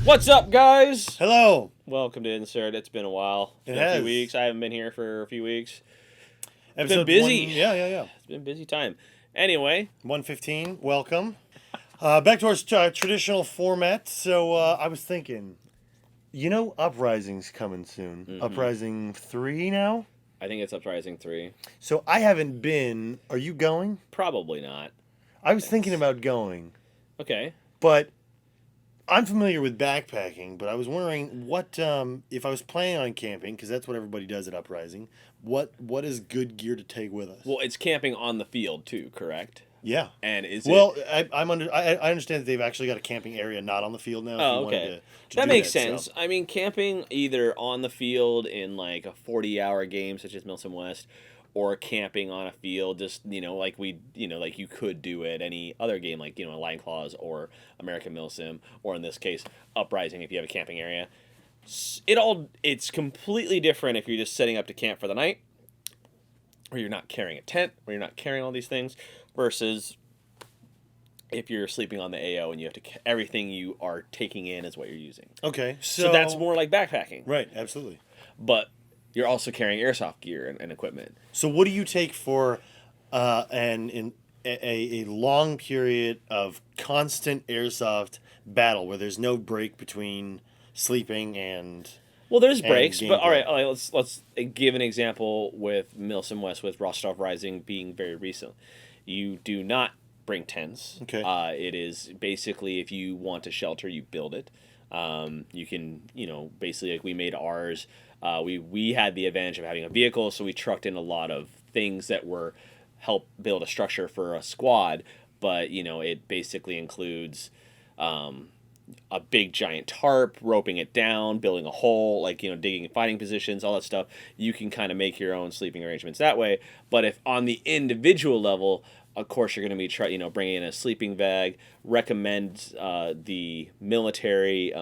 What's up, guys? Hello. Welcome to Insert. It's been a while. It's It been a few has. weeks. I haven't been here for a few weeks. Episode been busy. Yeah. It's been a busy time. Anyway, 115. Welcome. Back to our traditional format. So I was thinking, Uprising's coming soon. Mhm. Uprising 3 now. I think it's Uprising 3. So I haven't been. Are you going? Probably not. I was thinking about going, Okay. but I'm familiar with backpacking. But I was wondering what if I was planning on camping, because that's what everybody does at Uprising. What is good gear to take with us? Well, it's camping on the field too, correct? Yeah. And is Well, it? I understand that they've actually got a camping area not on the field now. Oh, okay. That makes sense. I mean, camping either on the field in like a 40-hour game such as Milsim West, or camping on a field just like like you could do at any other game like Lion Claws or American Milsim, or in this case Uprising if you have a camping area. It's completely different if you're just setting up to camp for the night, or you're not carrying a tent, or you're not carrying all these things, versus if you're sleeping on the AO and you have to everything you are taking in is what you're using. Okay, so that's more like backpacking, right? Absolutely. But you're also carrying airsoft gear and equipment. So what do you take for a long period of constant airsoft battle where there's no break between sleeping and? Well, there's breaks, but all right, let's give an example with Milsim West, with Rostov Rising being very recent. You do not bring tents. Okay. It is basically, if you want a shelter, you build it. You can, basically, like we made ours. We had the advantage of having a vehicle, so we trucked in a lot of things that were help build a structure for a squad. But it basically includes a big giant tarp, roping it down, building a hole, digging fighting positions, all that stuff. You can kind of make your own sleeping arrangements that way. But if on the individual level, of course, you're going to be bringing in a sleeping bag. Recommend the military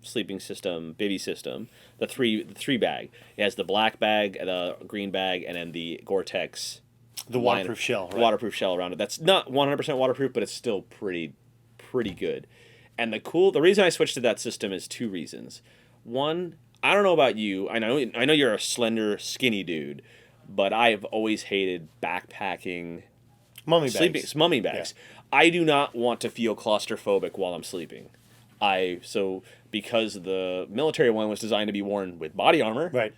sleeping system, bivy system, the three bag. It has the black bag, the green bag, and then the Gore-Tex. The waterproof shell, right? Waterproof shell around it. That's not 100% waterproof, but it's still pretty good. And the reason I switched to that system is two reasons. One, I don't know about you. I know you're a slender, skinny dude, but I've always hated backpacking. Mummy bags. Yeah. I do not want to feel claustrophobic while I'm sleeping. Because the military one was designed to be worn with body armor. Right.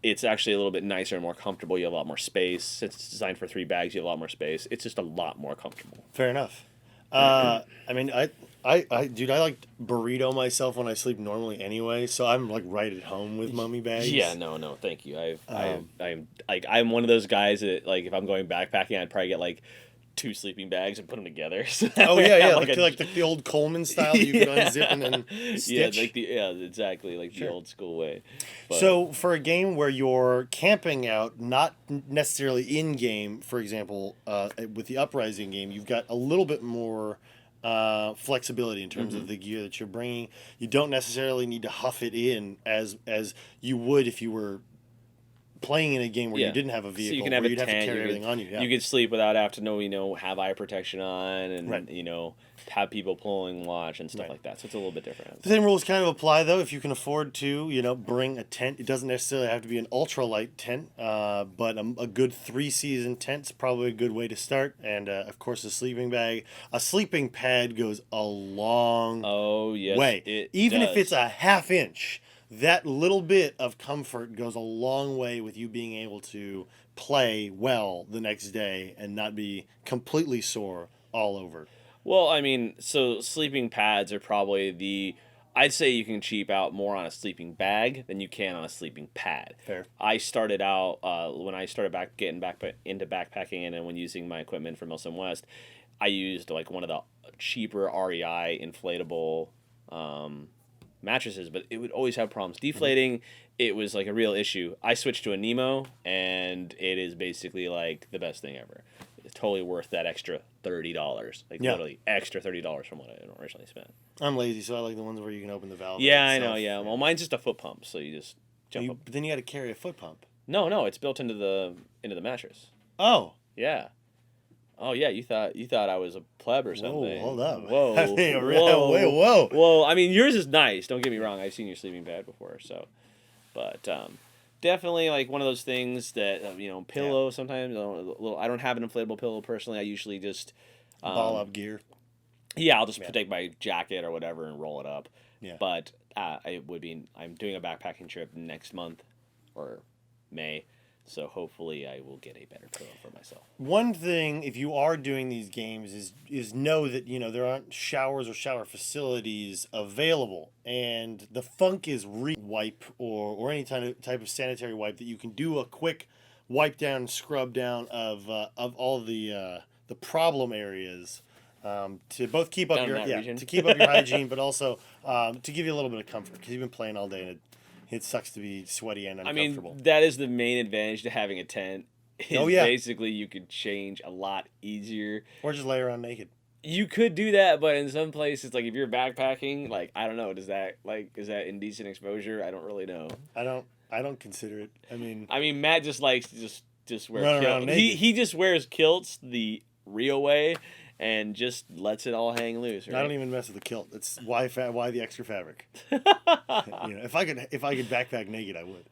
It's actually a little bit nicer and more comfortable. You have a lot more space. It's designed for 3 bags. You have a lot more space. It's just a lot more comfortable. Fair enough. I mean, I like burrito myself when I sleep normally anyway, so I'm like right at home with mummy bags. Yeah, no, thank you. I'm one of those guys that, like, if I'm going backpacking, I'd probably get like 2 sleeping bags and put them together. So like the old Coleman style that you could unzip and then stitch. Exactly, like the old school way. But, so for a game where you're camping out, not necessarily in game, for example, with the Uprising game, you've got a little bit more flexibility in terms of the gear that you're bringing. You don't necessarily need to huff it in as you would if you were playing in a game where you didn't have a vehicle, so you can have you'd have to carry everything on you. Yeah. You could sleep without having to have eye protection on, and have people pulling watch and stuff like that. So it's a little bit different. The same rules kind of apply though. If you can afford to, bring a tent, it doesn't necessarily have to be an ultralight tent, but a good 3-season tent's probably a good way to start. And of course, a sleeping bag, a sleeping pad goes a long way. Even if it's a half inch. That little bit of comfort goes a long way with you being able to play well the next day and not be completely sore all over. Well, I mean, so sleeping pads are probably I'd say you can cheap out more on a sleeping bag than you can on a sleeping pad. Fair. I started out, when I started getting back into backpacking and when using my equipment from Milsim West, I used like one of the cheaper REI inflatable mattresses, but it would always have problems deflating. It was like a real issue. I switched to a Nemo, and it is basically like the best thing ever. It's totally worth that extra $30. Literally extra $30 from what I originally spent. I'm lazy, so I like the ones where you can open the valve. Yeah, I know. Yeah, well, mine's just a foot pump, so you just jump up. But then you got to carry a foot pump. No, it's built into the mattress. Oh. Yeah. Oh yeah, you thought I was a pleb or something. Whoa, hold up. Whoa, Whoa. whoa. I mean, yours is nice. Don't get me wrong. I've seen your sleeping bag before, so, but definitely like one of those things that pillow. Sometimes I don't have an inflatable pillow personally. I usually just Ball up gear. yeah, I'll just take my jacket or whatever and roll it up. Yeah. But I'm doing a backpacking trip next month or May. So hopefully I will get a better pillow for myself. One thing, if you are doing these games, is know that there aren't showers or shower facilities available, and the funk is wipe or any type of sanitary wipe that you can do a quick wipe down, scrub down of all the problem areas. To both keep up to keep up your hygiene, but also to give you a little bit of comfort because you've been playing all day and it sucks to be sweaty and uncomfortable. I mean, that is the main advantage to having a tent. Basically, you could change a lot easier. Or just lay around naked. You could do that, but in some places, like if you're backpacking, like I don't know, is that indecent exposure? I don't really know. I don't consider it. I mean, Matt just likes to just wear run kilts. around naked. He just wears kilts the real way and just lets it all hang loose. Right? I don't even mess with the kilt. It's why the extra fabric. If I could backpack naked, I would.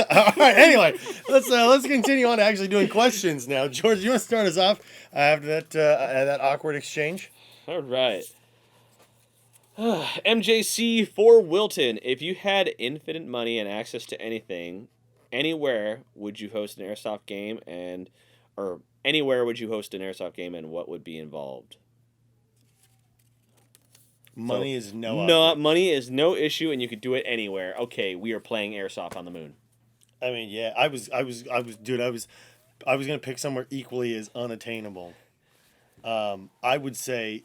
All right. Anyway, let's continue on to actually doing questions now. George, you want to start us off after that awkward exchange? All right. MJC for Wilton. If you had infinite money and access to anything, anywhere, would you host an airsoft game or anywhere would you host an airsoft game and what would be involved? Money is money is no issue and you could do it anywhere. Okay, we are playing airsoft on the moon. I mean, yeah, I was gonna pick somewhere equally as unattainable. I would say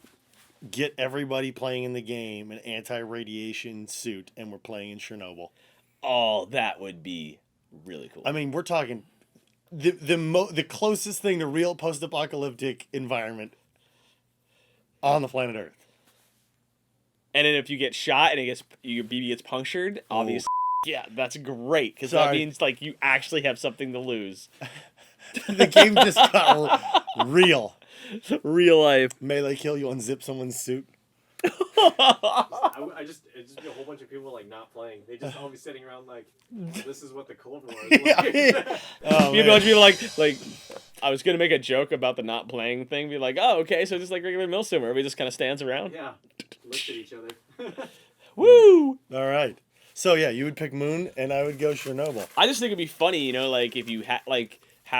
get everybody playing in the game an anti-radiation suit and we're playing in Chernobyl. Oh, that would be really cool. I mean, we're talking the closest thing to real post-apocalyptic environment on the planet Earth. And then if you get shot and your BB gets punctured, obviously, yeah, that's great because that means like you actually have something to lose. The game just got real. Real life. May they kill you, unzip someone's suit. It'd just be a whole bunch of people like not playing. They just all be sitting around like, this is what the Cold War is like. Oh, be a bunch of people like I was gonna make a joke about the not playing thing. Be like, oh, okay, so just like regular Milsim, everybody just kind of stands around. Yeah, looks at each other. Woo! All right. So yeah, you would pick Moon, and I would go Chernobyl. I just think it'd be funny, like if you have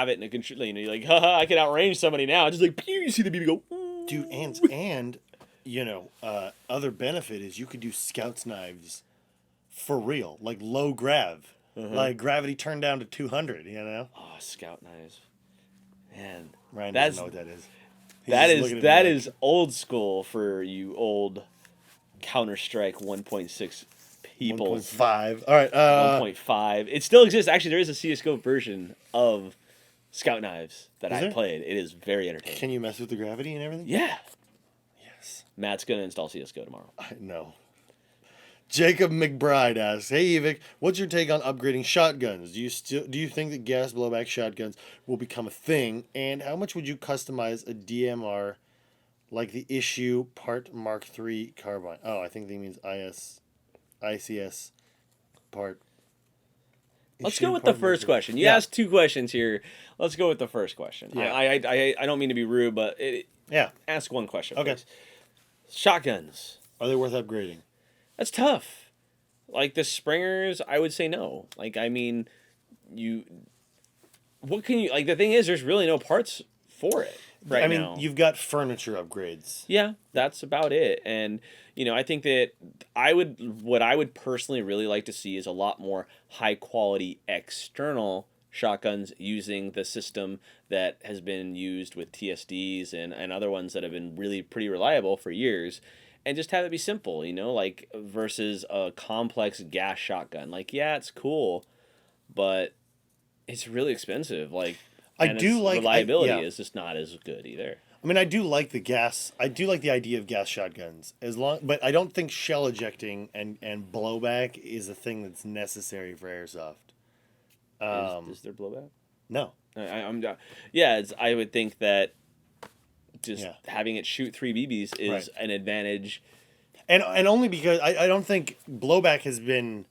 it in a control, you're like, haha, I can outrange somebody now. Just like, pew, you see the BB go, dude, and other benefit is you could do Scout's knives for real, like low grav, like gravity turned down to 200. Oh, Scout knives, man. Ryan doesn't know what that is. That is old school for you old Counter-Strike 1.6 people. 1.5. All right. 1.5. It still exists. Actually, there is a CS:GO version of Scout knives that I played. It is very entertaining. Can you mess with the gravity and everything? Yeah. Yes. Matt's gonna install CS:GO tomorrow. I know. Jacob McBride asks, "Hey Evike, what's your take on upgrading shotguns? Do you think that gas blowback shotguns will become a thing? And how much would you customize a DMR like the Issue Part Mark III carbine?" Oh, I think he means ICS part. Let's go with the first question. You asked two questions here. Let's go with the first question. Yeah. I don't mean to be rude, but ask one question. Okay. Please. Shotguns. Are they worth upgrading? That's tough. Like the Springers, I would say no. Like, I mean, what can you, like, the thing is, there's really no parts for it right now. You've got furniture upgrades. Yeah, that's about it. And, I think that what I would personally really like to see is a lot more high quality external shotguns using the system that has been used with TSDs and other ones that have been really pretty reliable for years. And just have it be simple, like versus a complex gas shotgun. Like, yeah, it's cool, but it's really expensive. Like, reliability is just not as good either. I mean, I do like the gas. I do like the idea of gas shotguns, but I don't think shell ejecting and blowback is a thing that's necessary for airsoft. Is there blowback? No. I'm yeah. I would think that just Yeah. having it shoot 3 BBs is Right. an advantage. And only because I don't think blowback has been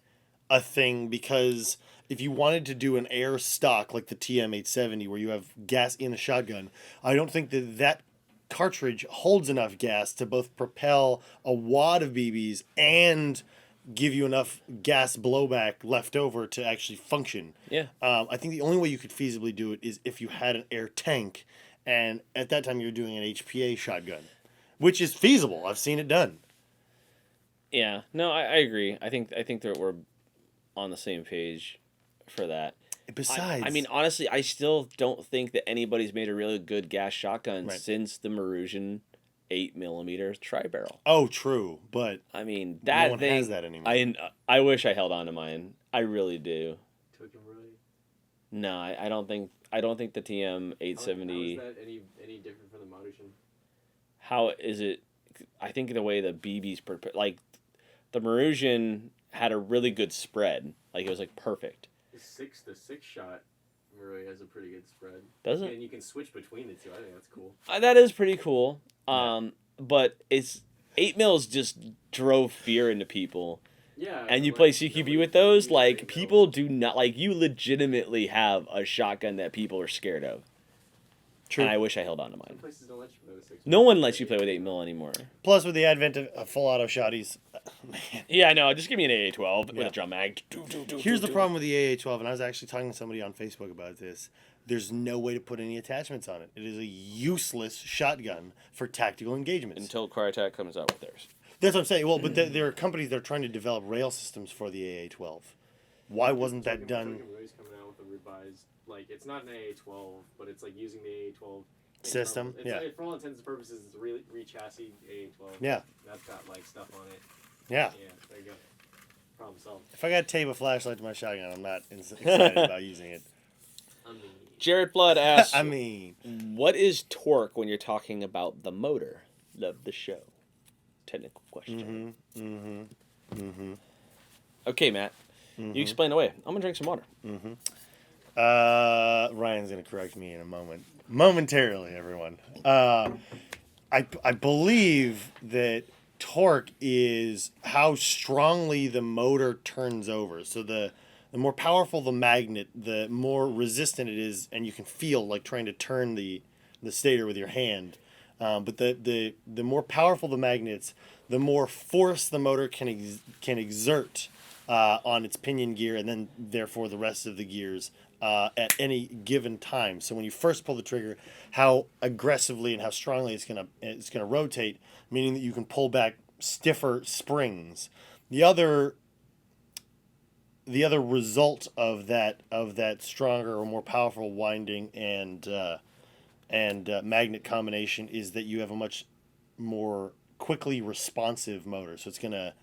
a thing, because if you wanted to do an air stock like the TM870 where you have gas in a shotgun, I don't think that cartridge holds enough gas to both propel a wad of BBs and give you enough gas blowback left over to actually function. Yeah. I think the only way you could feasibly do it is if you had an air tank, and at that time you're doing an HPA shotgun, which is feasible. I've seen it done. Yeah. No, I agree. I think that we're on the same page for that. Besides, I mean, honestly, I still don't think that anybody's made a really good gas shotgun Right. since the Marusian 8mm tri-barrel. oh, true, but I mean, no that one thing. has that anymore. I wish I held on to mine. I really do. Took him really. No, I don't think the TM How 870. is that any different from the Marusian? How is it? I think the way the BBs like the Marusian had a really good spread. Like it was like perfect. The six shot really has a pretty good spread. Does it? And you can switch between the two. I think that's cool. That is pretty cool. Yeah. But it's 8 mils just drove fear into people. Yeah. And you like, play CQB nobody with can those, use like 8 people do not like you. Legitimately have a shotgun that people are scared of. True. And I wish I held on to Some mine. places don't let you play with 6. No one lets you play with 8 mil anymore. Plus, with the advent of full auto shotties, man. Yeah, I know. Just give me an AA-12 with Yeah. a drum mag. Here's the problem with the AA-12, and I was actually talking to somebody on Facebook about this. There's no way to put any attachments on it. It is a useless shotgun for tactical engagements. Until Crytek comes out with theirs. That's what I'm saying. Well, but there are companies that are trying to develop rail systems for the AA-12. Why wasn't that done? Token coming out with a revised, like, it's not an AA-12, but it's like using the AA-12 System, It's, yeah. For all intents and purposes, it's a re-chassis AA-12. Yeah. That's got like stuff on it. Yeah. Yeah, there you go. Problem solved. If I got to tape a flashlight to my shotgun, I'm not excited about using it. I mean, Jared Blood asks, I mean, what is torque when you're talking about the motor? Love the show. Technical question. Okay, Matt. You explain away. I'm going to drink some water. Ryan's going to correct me in a moment. Momentarily, everyone. I believe that torque is how strongly the motor turns over. So the more powerful the magnet, the more resistant it is, and you can feel like trying to turn the stator with your hand. But the more powerful the magnets, the more force the motor can exert on its pinion gear, and then therefore the rest of the gears at any given time. So when you first pull the trigger, how aggressively and how strongly it's gonna rotate, meaning that you can pull back stiffer springs. The other result of that stronger or more powerful winding and magnet combination is that you have a much more quickly responsive motor. So it's gonna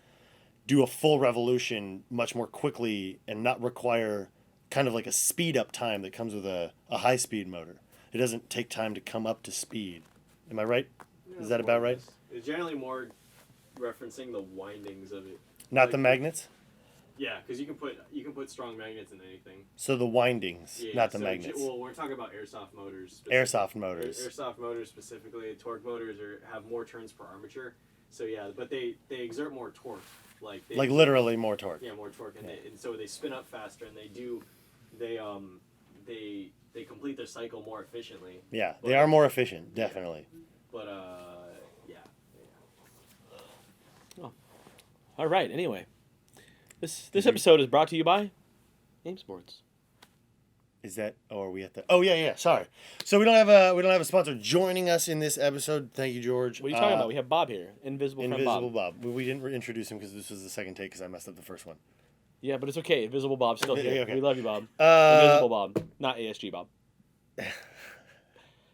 do a full revolution much more quickly and not require kind of like a speed up time that comes with a high speed motor. It doesn't take time to come up to speed. Am I right? yeah, Is that about right? It's generally more referencing the windings of it. Not Like the magnets? Yeah, because you can put strong magnets in anything. So the windings, Yeah, not the so magnets. Well, we're talking about airsoft motors. Airsoft motors. Airsoft motors specifically, torque motors have more turns per armature. So yeah, but they exert more torque. Like Literally more torque. Yeah, more torque, and so they spin up faster, and they complete their cycle more efficiently. Yeah, they are more efficient, definitely. But yeah. All right, anyway. This episode is brought to you by Game Sports. Is that? Oh, are we at the? Oh yeah. Sorry. So we don't have a sponsor joining us in this episode. Thank you, George. What are you talking about? We have Bob here. Invisible Invisible Bob. Bob. We didn't introduce him because this was the second take because I messed up the first one. Yeah, but it's okay. Invisible Bob's still here. Okay. We love you, Bob. Invisible Bob, not ASG Bob.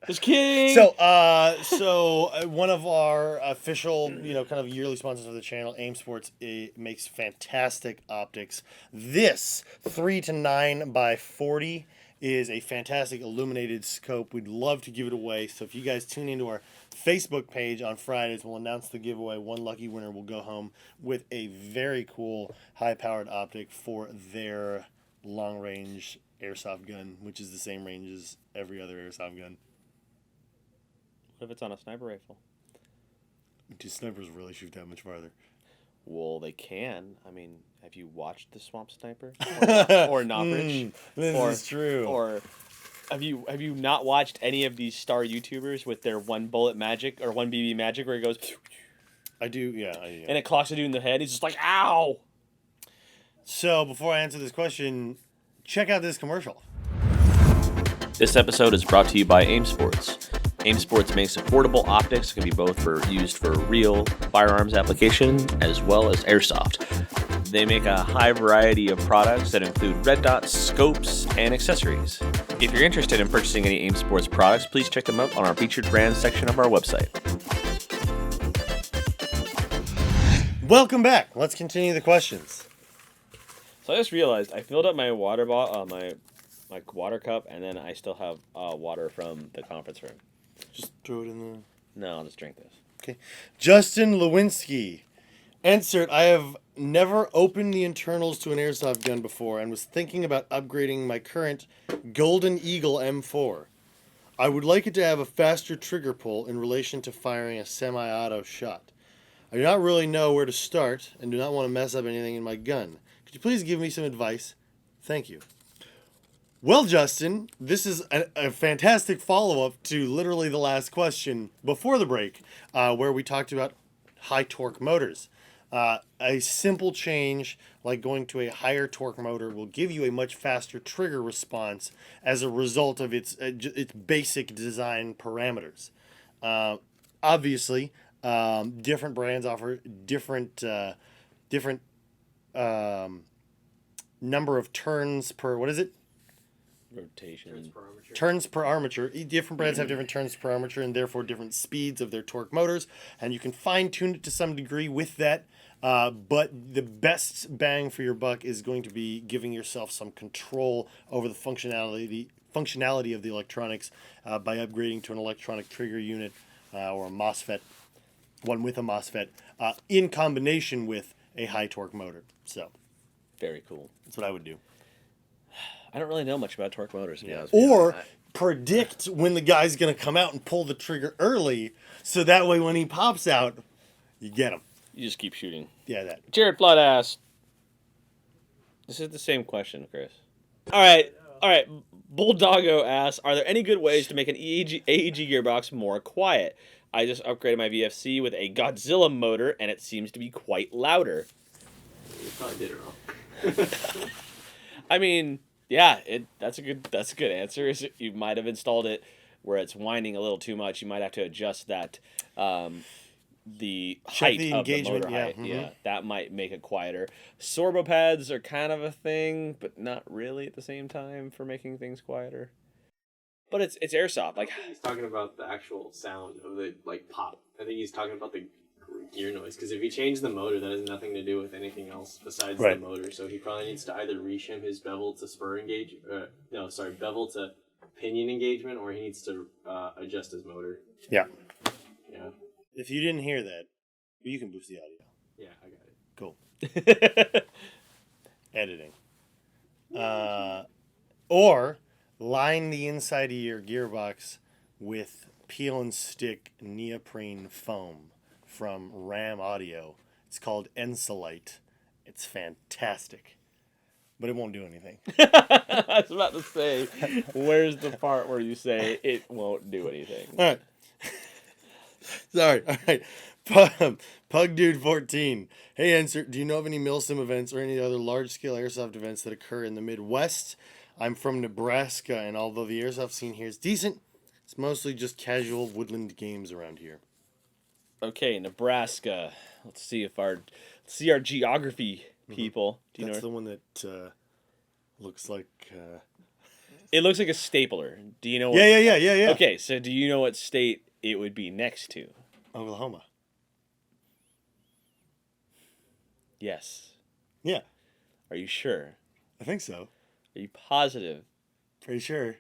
Just kidding. So one of our official, kind of yearly sponsors of the channel, Aim Sports, makes fantastic optics. This 3-9x40 is a fantastic illuminated scope. We'd love to give it away. So if you guys tune into our Facebook page on Fridays, we'll announce the giveaway. One lucky winner will go home with a very cool high-powered optic for their long-range airsoft gun, which is the same range as every other airsoft gun. What if it's on a sniper rifle? Do snipers really shoot that much farther? Well, they can. I mean, have you watched The Swamp Sniper or Knobridge? This or, is true. Or have you not watched any of these star YouTubers with their one bullet magic or one BB magic where it goes? I do, yeah. And it clocks a dude in the head. He's just like, ow! So, before I answer this question, check out this commercial. This episode is brought to you by Aim Sports. Aim Sports makes affordable optics that can be both used for real firearms application as well as airsoft. They make a high variety of products that include red dots, scopes, and accessories. If you're interested in purchasing any Aim Sports products, please check them out on our featured brands section of our website. Welcome back. Let's continue the questions. So I just realized I filled up my water bottle, my water cup, and then I still have water from the conference room. Just throw it in the... No, I'll just drink this. Okay. Justin Lewinsky. Insert, I have never opened the internals to an airsoft gun before and was thinking about upgrading my current Golden Eagle M4. I would like it to have a faster trigger pull in relation to firing a semi-auto shot. I do not really know where to start and do not want to mess up anything in my gun. Could you please give me some advice? Thank you. Well, Justin, this is a fantastic follow-up to literally the last question before the break, where we talked about high torque motors. A simple change, like going to a higher torque motor, will give you a much faster trigger response as a result of its basic design parameters. Obviously, different brands offer different number of turns per, what is it? Rotation. Turns per armature. Different brands have different turns per armature and therefore different speeds of their torque motors, and you can fine tune it to some degree with that. But the best bang for your buck is going to be giving yourself some control over the functionality of the electronics by upgrading to an electronic trigger unit or a MOSFET, one with a MOSFET, in combination with a high torque motor. So, very cool. That's what I would do. I don't really know much about torque motors. Yeah. Or predict when the guy's going to come out and pull the trigger early, so that way when he pops out, you get him. You just keep shooting. Yeah, that. Jared Flood asked, this is the same question, Chris. All right. Bulldoggo asks, are there any good ways to make an AEG gearbox more quiet? I just upgraded my VFC with a Godzilla motor, and it seems to be quite louder. You probably did it wrong. I mean... Yeah, that's a good answer. Is you might have installed it where it's whining a little too much. You might have to adjust that, the height of the motor height. Mm-hmm. Yeah, that might make it quieter. Sorbo pads are kind of a thing, but not really at the same time for making things quieter. But it's airsoft. Like he's talking about the actual sound of the pop. I think he's talking about the gear noise, because if you change the motor, that has nothing to do with anything else besides the motor. So he probably needs to either reshim his bevel to bevel to pinion engagement, or he needs to adjust his motor. Yeah. Yeah. If you didn't hear that, you can boost the audio. Yeah, I got it. Cool. Editing. Or line the inside of your gearbox with peel and stick neoprene foam from Ram Audio. It's called Ensolite. It's fantastic, but it won't do anything. I was about to say, where's the part where you say it won't do anything? All right. Sorry. All right. Pug Dude 14. Hey, Insert, do you know of any Milsim events or any other large-scale airsoft events that occur in the Midwest? I'm from Nebraska, and although the airsoft scene here is decent, it's mostly just casual woodland games around here. Okay, Nebraska. Let's see our geography, people. Do you That's know? the one that looks like. It looks like a stapler. Do you know? Yeah. Okay, so do you know what state it would be next to? Oklahoma. Yes. Yeah. Are you sure? I think so. Are you positive? Pretty sure.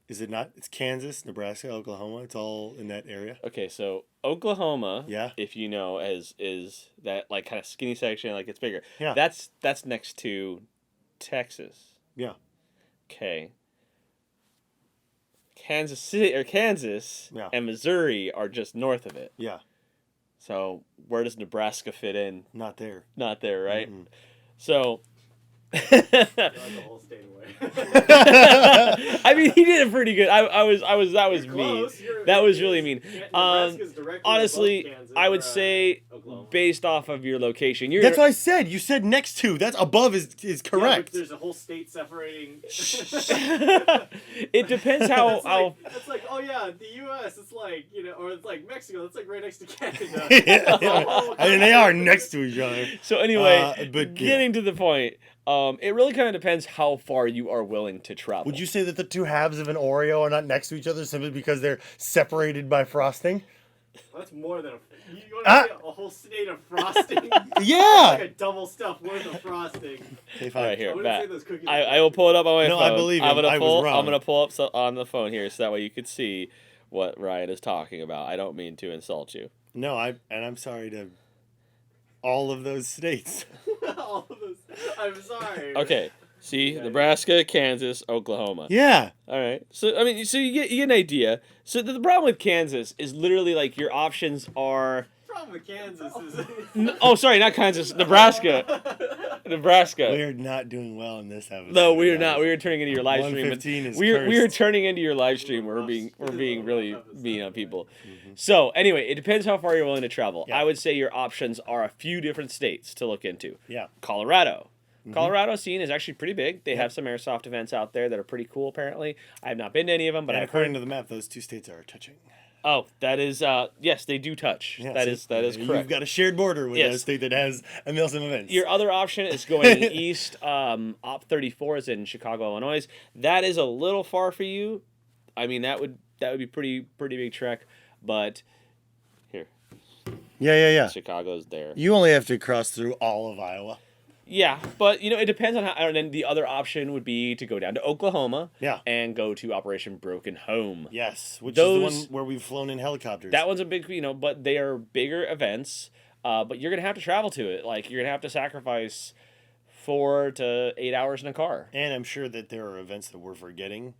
Is it not? It's Kansas, Nebraska, Oklahoma. It's all in that area. Okay, so Oklahoma, yeah, if you know, is that kind of skinny section, it's bigger. Yeah. That's next to Texas. Yeah. Okay. Kansas City or Kansas Yeah. and Missouri are just north of it. Yeah. So where does Nebraska fit in? Not there. Not there, right? Mm-mm. So. You're like the whole state away. I mean, he did it pretty good. That was You're mean. close. That was really mean. Nebraska's directly Honestly, above Kansas, I would say Oklahoma. based off of your location, you're. That's what I said. You said next to. That's above is Yeah, but correct. there's a whole state separating. It depends how. It's like, oh yeah, the U.S. It's like, you know, or it's like Mexico. It's like right next to Canada. I mean, they are next to each other. So anyway, but getting to the point, it really kind of depends how far you are willing to travel. Would you say that the two halves of an Oreo are not next to each other simply because they're separated by frosting? That's more than you want to say a whole state of frosting. Yeah. Like a double stuff worth of frosting. Okay, All fine. right, here, I wouldn't Matt. say those cookies I will pull it up on my No, phone. I believe him. I'm gonna I was pull. wrong. I'm gonna pull up on the phone here, so that way you could see what Ryan is talking about. I don't mean to insult you. No, I'm sorry to all of those states. All of those. I'm sorry. Okay. See, Yeah. Nebraska, Kansas, Oklahoma. Yeah. All right. So I mean, so you get an idea. So the problem with Kansas is literally like your options are. The problem with Kansas is. Oh, sorry, not Kansas. Nebraska. Nebraska. We're not doing well in this episode. No, we are guys. not. We are turning into your live stream. 115 is We are cursed. turning into your live stream. We're being really mean on people. So anyway, it depends how far you're willing to travel. Yeah. I would say your options are a few different states to look into. Yeah. Colorado. Colorado scene is actually pretty big. They have some airsoft events out there that are pretty cool. Apparently, I have not been to any of them, but And I've according heard. to the map, those two states are touching. Oh, that is yes, they do touch. Yeah, that see? is You've correct. got a shared border with Yes. a state that has a Milsim Events. Your other option is going east. Op 34 is in Chicago, Illinois. That is a little far for you. I mean, that would be pretty big trek. But here, Yeah. Chicago's there. You only have to cross through all of Iowa. Yeah, but it depends on how. And then the other option would be to go down to Oklahoma. Yeah. And go to Operation Broken Home. Yes, which Those- is the one where we've flown in helicopters. That one's a big, but they are bigger events. But you're gonna have to travel to it. Like you're gonna have to sacrifice 4 to 8 hours in a car. And I'm sure that there are events that we're forgetting.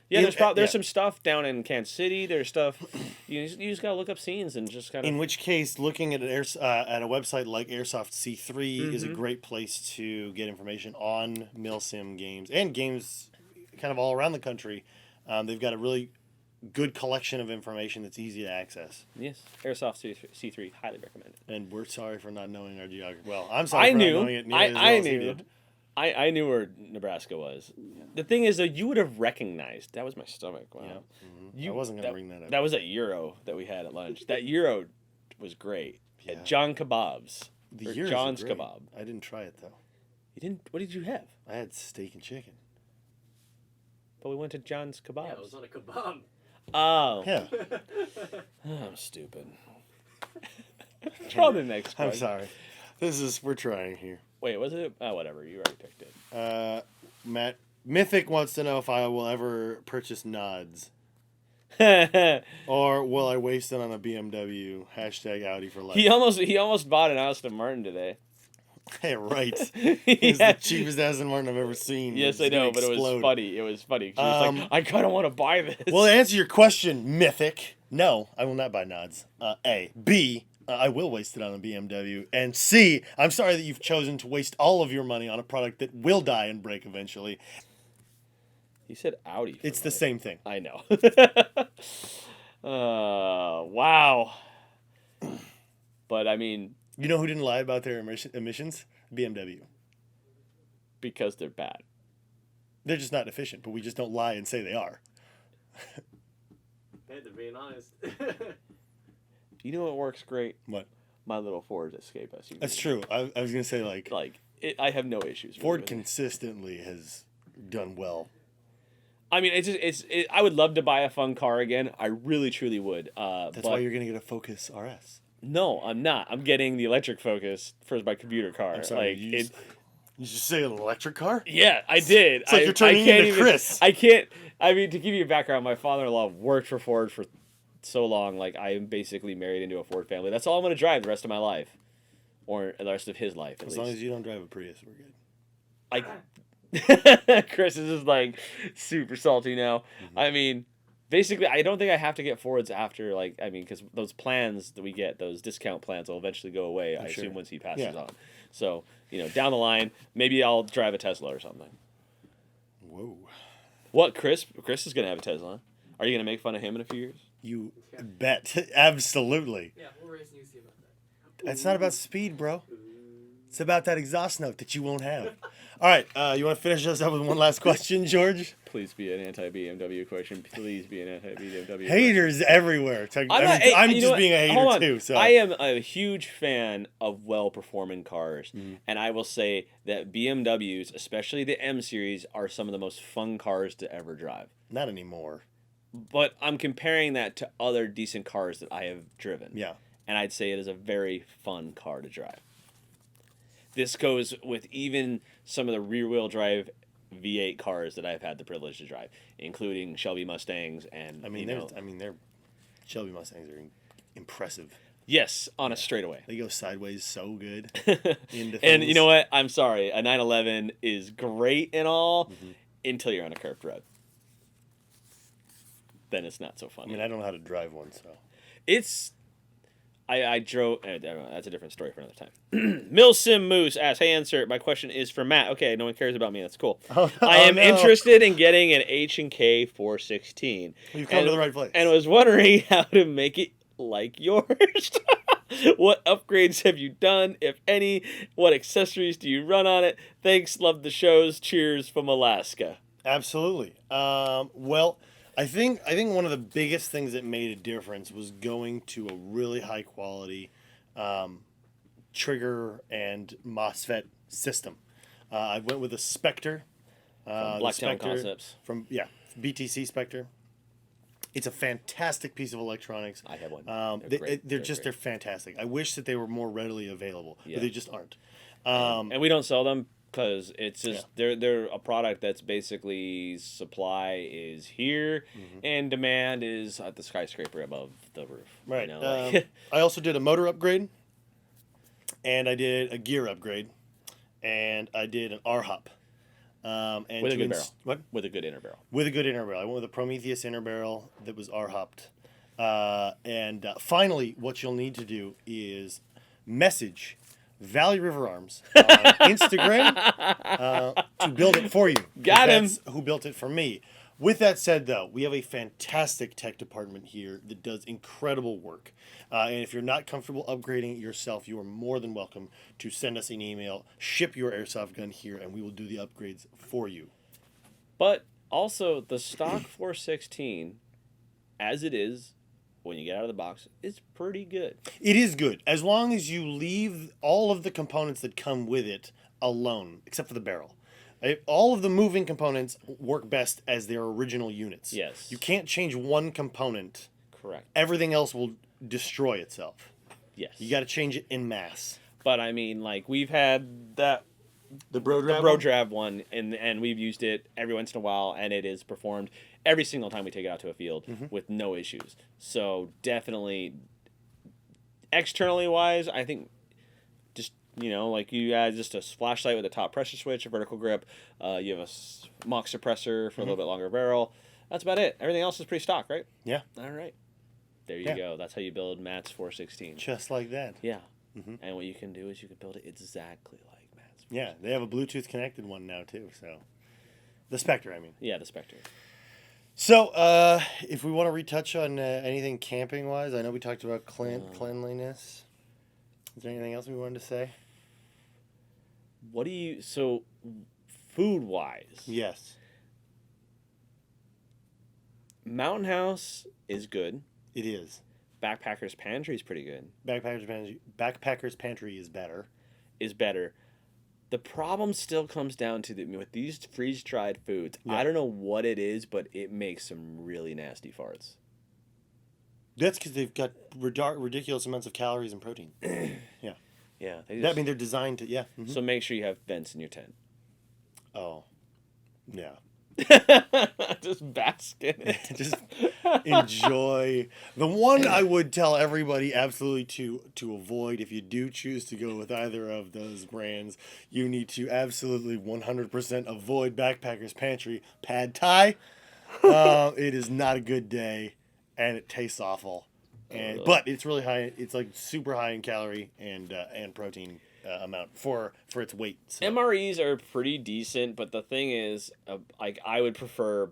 Yeah, there's yeah. some stuff down in Kansas City. There's stuff you just gotta look up scenes and just kind of. In which case, looking at at a website like Airsoft C3 is a great place to get information on Milsim games and games kind of all around the country. They've got a really good collection of information that's easy to access. Yes, Airsoft C3 highly recommended. And we're sorry for not knowing our geography. Well, I'm sorry I for knew. not knowing it nearly as well I as you knew. did. I knew where Nebraska was. The thing is, though, you would have recognized. That was my stomach. Wow. Yeah. I wasn't going to bring that up. That was a gyro that we had at lunch. That gyro was great. Yeah. At John Kebabs. The or gyros are John's great. Kebab. I didn't try it, though. You didn't? What did you have? I had steak and chicken. But we went to John's Kebabs. Yeah, it was on a kebab. Oh. Yeah. I'm stupid. Draw the next I'm question. sorry. We're trying here. Wait, was it? Oh, whatever. You already picked it. Matt Mythic wants to know if I will ever purchase nods. Or will I waste it on a BMW? Hashtag Audi for life. he almost bought an Aston Martin today. Hey, right. It's Yeah. the cheapest Aston Martin I've ever seen. Yes, It's I know, gonna but it was explode. funny. It was funny. She was like, I kind of want to buy this. Well, to answer your question, Mythic, no, I will not buy nods. A. B. I will waste it on a BMW. And C. I'm sorry that you've chosen to waste all of your money on a product that will die and break eventually. He said Audi. For It's the life. same thing. I know. Wow. But I mean, You know who didn't lie about their emissions? BMW. because they're bad. They're just not efficient, but we just don't lie and say they are. Hey, they're being honest. You know what works great? What? My little Ford Escape SUV. That's true. I was going to say, like I have no issues. Ford with it. consistently has done well. I mean, I would love to buy a fun car again. I really, truly would. That's but why you're going to get a Focus RS. No, I'm not. I'm getting the electric Focus for my commuter car. I'm sorry. Like, you just say an electric car? yeah, I did. It's like you're turning into Chris. I can't. I mean, to give you a background, my father-in-law worked for Ford for so long. Like, I am basically married into a Ford family. That's all I'm going to drive the rest of my life, or the rest of his life. At As least. long as you don't drive a Prius, we're good. I Chris is just like super salty now. I mean, basically, I don't think I have to get Fords after because those plans that we get, those discount plans, will eventually go away. I assume once he passes on. So down the line, maybe I'll drive a Tesla or something. Whoa. What, Chris? Chris is gonna have a Tesla. Are you gonna make fun of him in a few years? You bet. Absolutely. Yeah, we'll race and you see about that. It's not about speed, bro. It's about that exhaust note that you won't have. All right, you want to finish us up with one last question, George? Please be an anti-BMW question. Please be an anti-BMW. Haters everywhere. I'm just being a hater too. So I am a huge fan of well-performing cars, and I will say that BMWs, especially the M series, are some of the most fun cars to ever drive. Not anymore. But I'm comparing that to other decent cars that I have driven. Yeah. And I'd say it is a very fun car to drive. This goes with even some of the rear-wheel drive V8 cars that I've had the privilege to drive, including Shelby Mustangs and their Shelby Mustangs are impressive. Yes, on a straightaway. They go sideways so good. And you know what? I'm sorry. A 911 is great and all until you're on a curved road. Then it's not so fun. I mean, I don't know how to drive one, so it's. I drove. That's a different story for another time. Milsim Moose asks, "Hey, insert. My question is for Matt. Okay, no one cares about me. That's cool. I am interested in getting an H&K 416. Well, you've come to the right place. And was wondering how to make it like yours. What upgrades have you done, if any? What accessories do you run on it? Thanks. Love the shows. Cheers from Alaska." Absolutely. Well, I think one of the biggest things that made a difference was going to a really high quality trigger and MOSFET system. I went with a Spectre. Blacktown Concepts. From BTC Spectre. It's a fantastic piece of electronics. I have one. They're fantastic. I wish that they were more readily available, but they just aren't. And we don't sell them because it's just they're a product that's basically supply is here and demand is at the skyscraper above the roof. Right. I also did a motor upgrade, and I did a gear upgrade, and I did an R-hop. And with a good barrel. What? With a good inner barrel. With a good inner barrel. I went with a Prometheus inner barrel that was R-hopped. And finally, what you'll need to do is message Valley River Arms on Instagram to build it for you. Got him. That's who built it for me. With that said, though, we have a fantastic tech department here that does incredible work. And if you're not comfortable upgrading it yourself, you are more than welcome to send us an email, ship your airsoft gun here, and we will do the upgrades for you. But also, the stock 416, as it is, when you get out of the box, is pretty good. It is good, as long as you leave all of the components that come with it alone, except for the barrel. All of the moving components work best as their original units. Yes. You can't change one component. Correct. Everything else will destroy itself. Yes. You got to change it en masse. But I mean, like, we've had the Brodravd one, and we've used it every once in a while, and it is performed every single time we take it out to a field with no issues. So definitely, externally wise, I think just, like you add just a flashlight with a top pressure switch, a vertical grip, you have a mock suppressor for a little bit longer barrel. That's about it. Everything else is pretty stock, right? Yeah. All right. There you go. That's how you build Matt's 416. Just like that. Yeah. And what you can do is you can build it exactly like Matt's 416. Yeah, they have a Bluetooth connected one now too. So, the Spectre, I mean. Yeah, the Spectre. So, if we want to retouch on anything camping wise, I know we talked about cleanliness. Is there anything else we wanted to say? So, food wise? Yes. Mountain House is good. It is. Backpacker's Pantry is pretty good. Backpacker's Pantry is better. The problem still comes down to with these freeze-dried foods. Yeah. I don't know what it is, but it makes some really nasty farts. That's because they've got ridiculous amounts of calories and protein. Yeah. Yeah. They're designed to, yeah. Mm-hmm. So make sure you have vents in your tent. Oh. Yeah. Just bask in it. Enjoy. The one I would tell everybody absolutely to avoid, if you do choose to go with either of those brands, you need to absolutely 100% avoid Backpacker's Pantry Pad Thai. It is not a good day, and it tastes awful. But it's really high. It's like super high in calorie and protein amount for its weight. So. MREs are pretty decent, but the thing is, like I would prefer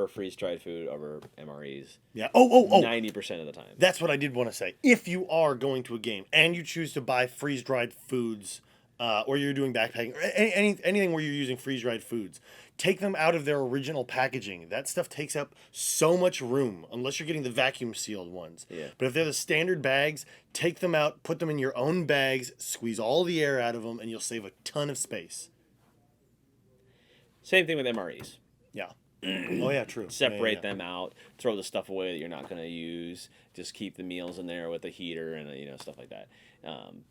freeze dried food over MREs. Yeah. 90% of the time. That's what I did want to say. If you are going to a game and you choose to buy freeze dried foods, or you're doing backpacking, or anything where you're using freeze dried foods, take them out of their original packaging. That stuff takes up so much room, unless you're getting the vacuum sealed ones. Yeah. But if they're the standard bags, take them out, put them in your own bags, squeeze all the air out of them, and you'll save a ton of space. Same thing with MREs. Yeah. Oh yeah, true. Separate them out. Throw the stuff away that you're not going to use. Just keep the meals in there with the heater and stuff like that.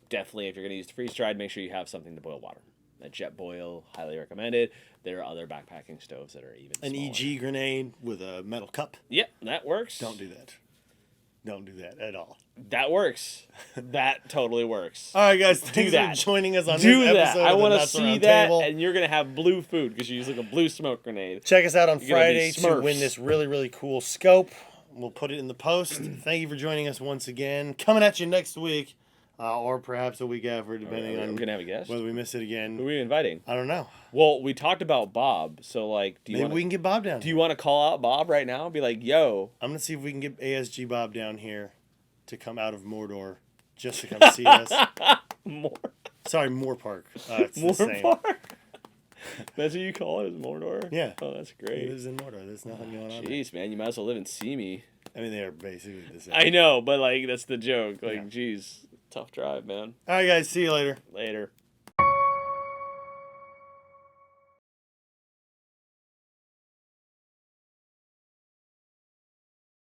Definitely, if you're going to use the freeze dried, make sure you have something to boil water. A jet boil, highly recommended. There are other backpacking stoves that are even An smaller. EG grenade with a metal cup. Yep, that works. Don't do that. Don't do that at all. That works. That totally works. All right, guys. Thanks for joining us on this episode. I want to see that, and you're going to have blue food because you're using a blue smoke grenade. Check us out on Friday to win this really, really cool scope. We'll put it in the post. Thank you for joining us once again. Coming at you next week. Or perhaps a week after, depending on we're gonna have a guest. Whether we miss it again. Who are we inviting? I don't know. Well, we talked about Bob, so maybe we can get Bob down. Do you want to call out Bob right now? Be like, yo. I'm gonna see if we can get ASG Bob down here to come out of Mordor just to come see us. Sorry, Moore Park. It's Moore the same. Park. That's what you call it, is Mordor? Yeah. Oh, that's great. He lives in Mordor. There's nothing going on. Jeez, man, you might as well live and see me. I mean, they are basically the same. I know, but like that's the joke. Like, geez, tough drive, man. All right, guys. See you later. Later.